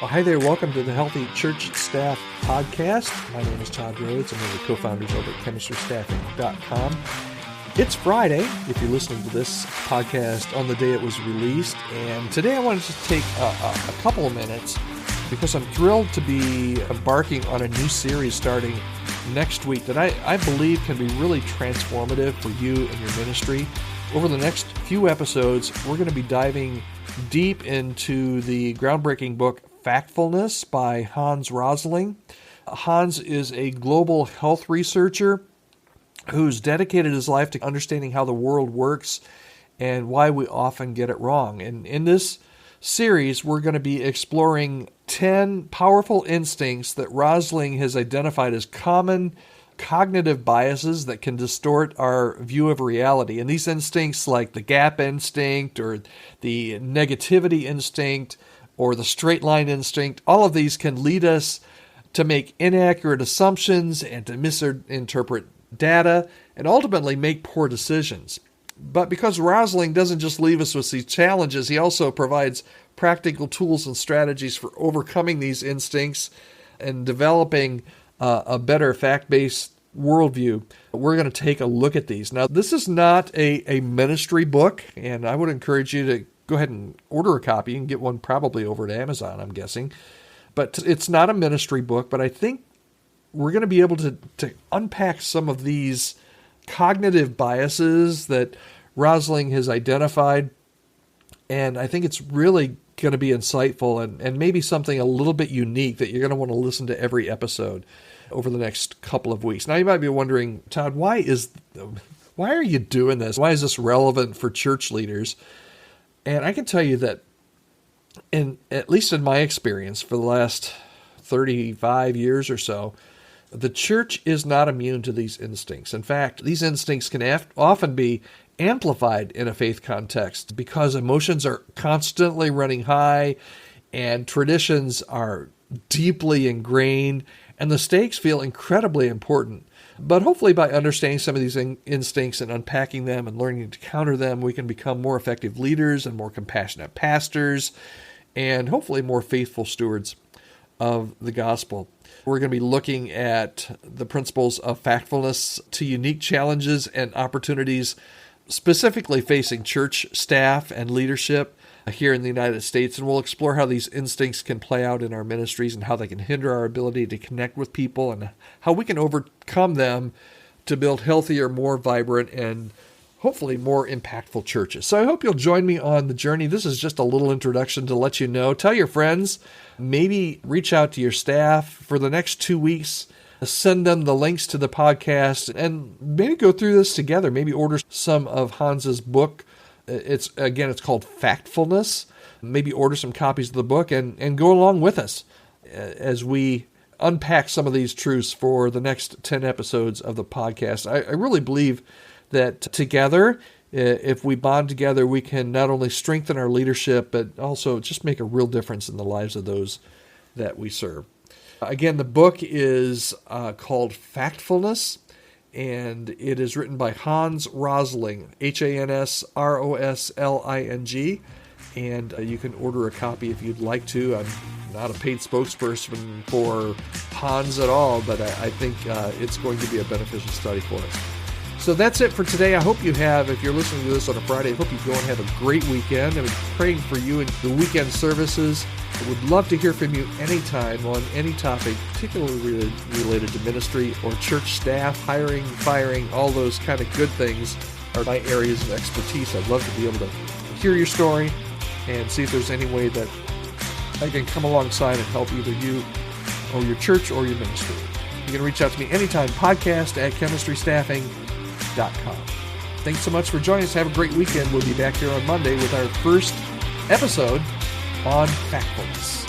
Well, hi there. Welcome to the Healthy Church Staff Podcast. My name is Todd Rhoades. I'm one of the co-founders over at chemistrystaffing.com. It's Friday, if you're listening to this podcast on the day it was released. And today I wanted to take a couple of minutes because I'm thrilled to be embarking on a new series starting next week that I believe can be really transformative for you and your ministry. Over the next few episodes, we're going to be diving deep into the groundbreaking book Factfulness by Hans Rosling. Hans is a global health researcher who's dedicated his life to understanding how the world works and why we often get it wrong. And in this series, we're going to be exploring 10 powerful instincts that Rosling has identified as common cognitive biases that can distort our view of reality. And these instincts, like the gap instinct or the negativity instinct or the straight line instinct, all of these can lead us to make inaccurate assumptions and to misinterpret data and ultimately make poor decisions. But because Rosling doesn't just leave us with these challenges, he also provides practical tools and strategies for overcoming these instincts and developing a better fact-based worldview. We're going to take a look at these. Now, this is not a ministry book, and I would encourage you to go ahead and order a copy. You can get one probably over at Amazon, I'm guessing. But it's not a ministry book, but I think we're going to be able to unpack some of these cognitive biases that Rosling has identified. And I think it's really going to be insightful and maybe something a little bit unique that you're going to want to listen to every episode over the next couple of weeks. Now, you might be wondering, Todd, why are you doing this? Why is this relevant for church leaders? And I can tell you that, at least in my experience for the last 35 years or so, the church is not immune to these instincts. In fact, these instincts can often be amplified in a faith context because emotions are constantly running high and traditions are deeply ingrained and the stakes feel incredibly important. But hopefully by understanding some of these instincts and unpacking them and learning to counter them, we can become more effective leaders and more compassionate pastors and hopefully more faithful stewards of the gospel. We're going to be looking at the principles of factfulness to unique challenges and opportunities specifically facing church staff and leadership here in the United States. And we'll explore how these instincts can play out in our ministries and how they can hinder our ability to connect with people and how we can overcome them to build healthier, more vibrant, and hopefully more impactful churches. So I hope you'll join me on the journey. This is just a little introduction to let you know. Tell your friends, maybe reach out to your staff for the next 2 weeks. Send them the links to the podcast and maybe go through this together. Maybe order some of Hans's book. It's called Factfulness. Maybe order some copies of the book and go along with us as we unpack some of these truths for the next 10 episodes of the podcast. I really believe that together, if we bond together, we can not only strengthen our leadership, but also just make a real difference in the lives of those that we serve. Again, the book is called Factfulness, and it is written by Hans Rosling, Hansrosling, and you can order a copy if you'd like to. I'm not a paid spokesperson for Hans at all, but I think it's going to be a beneficial study for us. So that's it for today. I hope you have, if you're listening to this on a Friday, I hope you go and have a great weekend. I'm praying for you in the weekend services. I would love to hear from you anytime on any topic, particularly related to ministry or church staff, hiring, firing, all those kind of good things are my areas of expertise. I'd love to be able to hear your story and see if there's any way that I can come alongside and help either you or your church or your ministry. You can reach out to me anytime, podcast@chemistrystaffing.com. Thanks so much for joining us. Have a great weekend. We'll be back here on Monday with our first episode on Factfulness.